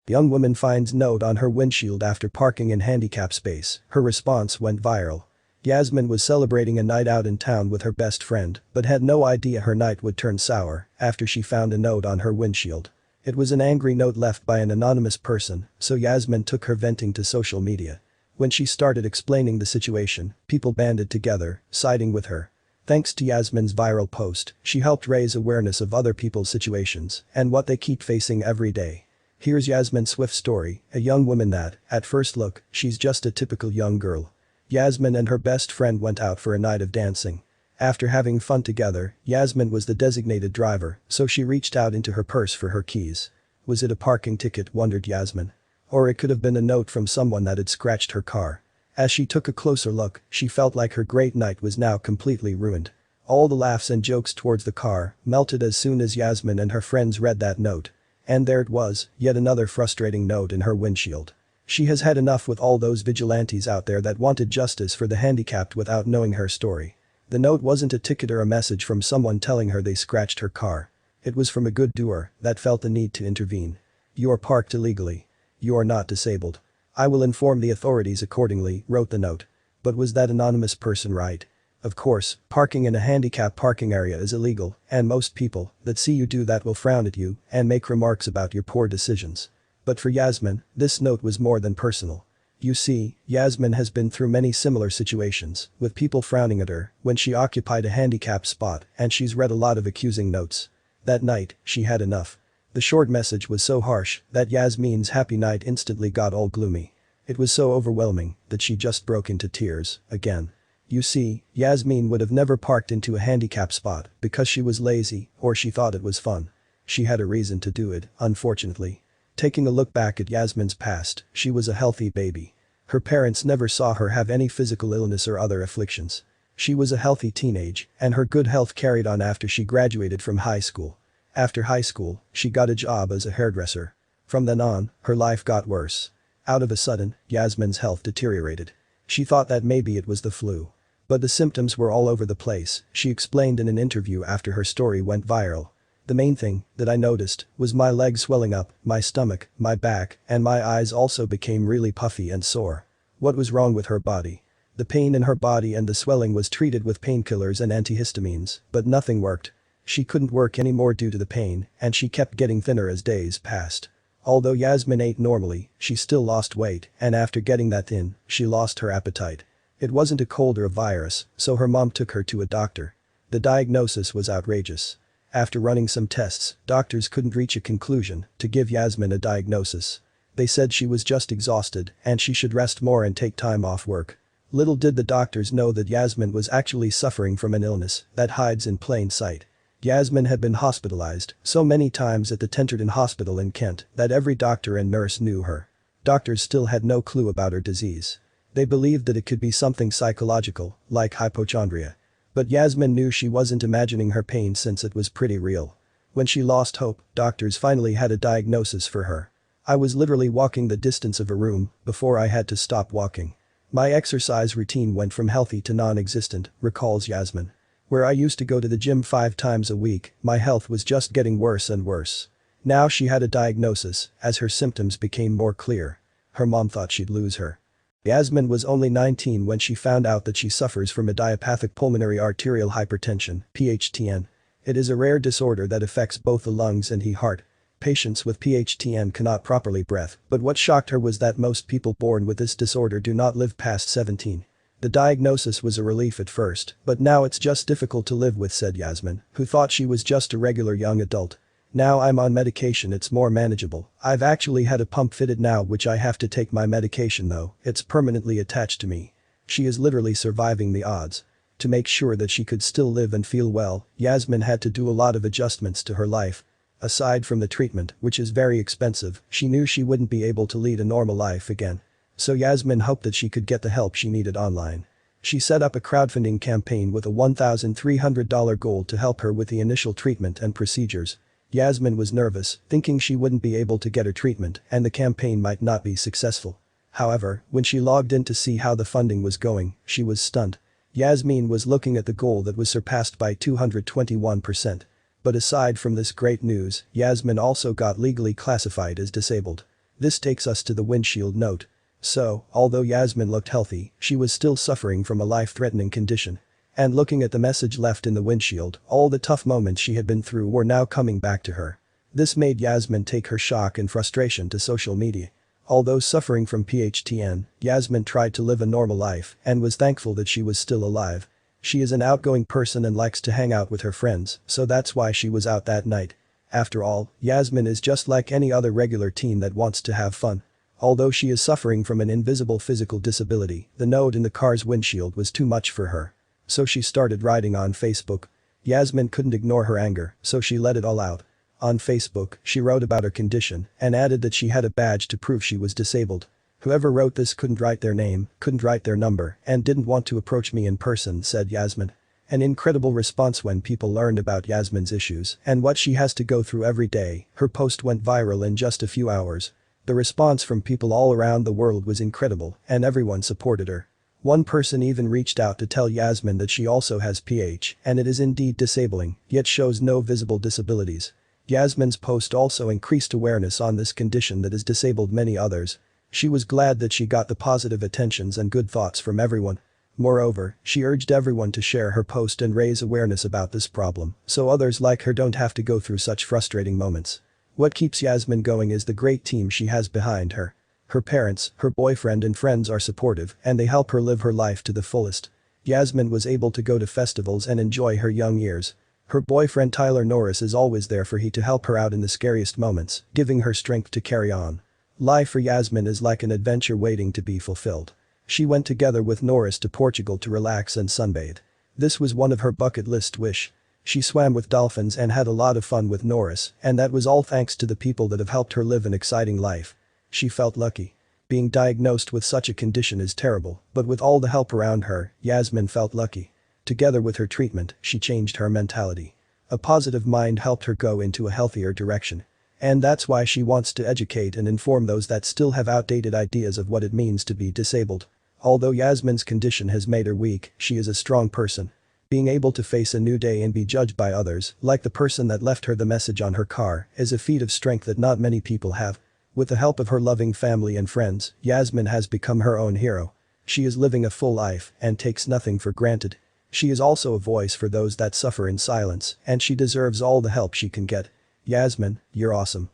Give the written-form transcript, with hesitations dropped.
Young woman finds note on her windshield after parking in handicap space. Her response went viral. Yasmin was celebrating a night out in town with her best friend, but had no idea her night would turn sour after she found a note on her windshield. It was an angry note left by an anonymous person, so Yasmin took her venting to social media. When she started explaining the situation, people banded together, siding with her. Thanks to Yasmin's viral post, she helped raise awareness of other people's situations and what they keep facing every day. Here's Yasmin Swift's story, a young woman that, at first look, she's just a typical young girl. Yasmin and her best friend went out for a night of dancing. After having fun together, Yasmin was the designated driver, so she reached out into her purse for her keys. Was it a parking ticket, wondered Yasmin? Or it could have been a note from someone that had scratched her car. As she took a closer look, she felt like her great night was now completely ruined. All the laughs and jokes towards the car melted as soon as Yasmin and her friends read that note. And there it was, yet another frustrating note in her windshield. She has had enough with all those vigilantes out there that wanted justice for the handicapped without knowing her story. The note wasn't a ticket or a message from someone telling her they scratched her car. It was from a good doer that felt the need to intervene. You are parked illegally. You are not disabled. I will inform the authorities accordingly, wrote the note. But was that anonymous person right? Of course, parking in a handicapped parking area is illegal, and most people that see you do that will frown at you and make remarks about your poor decisions. But for Yasmin, this note was more than personal. You see, Yasmin has been through many similar situations, with people frowning at her when she occupied a handicapped spot, and she's read a lot of accusing notes. That night, she had enough. The short message was so harsh that Yasmin's happy night instantly got all gloomy. It was so overwhelming that she just broke into tears, again. You see, Yasmin would have never parked into a handicap spot because she was lazy or she thought it was fun. She had a reason to do it, unfortunately. Taking a look back at Yasmin's past, she was a healthy baby. Her parents never saw her have any physical illness or other afflictions. She was a healthy teenage, and her good health carried on after she graduated from high school. After high school, she got a job as a hairdresser. From then on, her life got worse. Out of a sudden, Yasmin's health deteriorated. She thought that maybe it was the flu. But the symptoms were all over the place, she explained in an interview after her story went viral. The main thing that I noticed was my legs swelling up, my stomach, my back, and my eyes also became really puffy and sore. What was wrong with her body? The pain in her body and the swelling was treated with painkillers and antihistamines, but nothing worked. She couldn't work anymore due to the pain, and she kept getting thinner as days passed. Although Yasmin ate normally, she still lost weight, and after getting that thin, she lost her appetite. It wasn't a cold or a virus, so her mom took her to a doctor. The diagnosis was outrageous. After running some tests, doctors couldn't reach a conclusion to give Yasmin a diagnosis. They said she was just exhausted and she should rest more and take time off work. Little did the doctors know that Yasmin was actually suffering from an illness that hides in plain sight. Yasmin had been hospitalized so many times at the Tenterden Hospital in Kent that every doctor and nurse knew her. Doctors still had no clue about her disease. They believed that it could be something psychological, like hypochondria. But Yasmin knew she wasn't imagining her pain since it was pretty real. When she lost hope, doctors finally had a diagnosis for her. I was literally walking the distance of a room before I had to stop walking. My exercise routine went from healthy to non-existent, recalls Yasmin. Where I used to go to the gym 5 times a week, my health was just getting worse and worse. Now she had a diagnosis as her symptoms became more clear. Her mom thought she'd lose her. Yasmin was only 19 when she found out that she suffers from idiopathic pulmonary arterial hypertension, PHTN. It is a rare disorder that affects both the lungs and the heart. Patients with PHTN cannot properly breathe, but what shocked her was that most people born with this disorder do not live past 17. The diagnosis was a relief at first, but now it's just difficult to live with, said Yasmin, who thought she was just a regular young adult. Now I'm on medication, it's more manageable. I've actually had a pump fitted now which I have to take my medication though, it's permanently attached to me. She is literally surviving the odds. To make sure that she could still live and feel well, Yasmin had to do a lot of adjustments to her life. Aside from the treatment, which is very expensive, she knew she wouldn't be able to lead a normal life again. So Yasmin hoped that she could get the help she needed online. She set up a crowdfunding campaign with a $1,300 goal to help her with the initial treatment and procedures. Yasmin was nervous, thinking she wouldn't be able to get her treatment and the campaign might not be successful. However, when she logged in to see how the funding was going, she was stunned. Yasmin was looking at the goal that was surpassed by 221%. But aside from this great news, Yasmin also got legally classified as disabled. This takes us to the windshield note. So, although Yasmin looked healthy, she was still suffering from a life-threatening condition. And looking at the message left in the windshield, all the tough moments she had been through were now coming back to her. This made Yasmin take her shock and frustration to social media. Although suffering from PHTN, Yasmin tried to live a normal life and was thankful that she was still alive. She is an outgoing person and likes to hang out with her friends, so that's why she was out that night. After all, Yasmin is just like any other regular teen that wants to have fun. Although she is suffering from an invisible physical disability, the note in the car's windshield was too much for her. So she started writing on Facebook. Yasmin couldn't ignore her anger, so she let it all out. On Facebook, she wrote about her condition and added that she had a badge to prove she was disabled. Whoever wrote this couldn't write their name, couldn't write their number, and didn't want to approach me in person, said Yasmin. An incredible response when people learned about Yasmin's issues and what she has to go through every day. Her post went viral in just a few hours. The response from people all around the world was incredible, and everyone supported her. One person even reached out to tell Yasmin that she also has PH and it is indeed disabling, yet shows no visible disabilities. Yasmin's post also increased awareness on this condition that has disabled many others. She was glad that she got the positive attentions and good thoughts from everyone. Moreover, she urged everyone to share her post and raise awareness about this problem, so others like her don't have to go through such frustrating moments. What keeps Yasmin going is the great team she has behind her. Her parents, her boyfriend and friends are supportive and they help her live her life to the fullest. Yasmin was able to go to festivals and enjoy her young years. Her boyfriend Tyler Norris is always there for her to help her out in the scariest moments, giving her strength to carry on. Life for Yasmin is like an adventure waiting to be fulfilled. She went together with Norris to Portugal to relax and sunbathe. This was one of her bucket list wish. She swam with dolphins and had a lot of fun with Norris, and that was all thanks to the people that have helped her live an exciting life. She felt lucky. Being diagnosed with such a condition is terrible, but with all the help around her, Yasmin felt lucky. Together with her treatment, she changed her mentality. A positive mind helped her go into a healthier direction. And that's why she wants to educate and inform those that still have outdated ideas of what it means to be disabled. Although Yasmin's condition has made her weak, she is a strong person. Being able to face a new day and be judged by others, like the person that left her the message on her car, is a feat of strength that not many people have. With the help of her loving family and friends, Yasmin has become her own hero. She is living a full life and takes nothing for granted. She is also a voice for those that suffer in silence, and she deserves all the help she can get. Yasmin, you're awesome.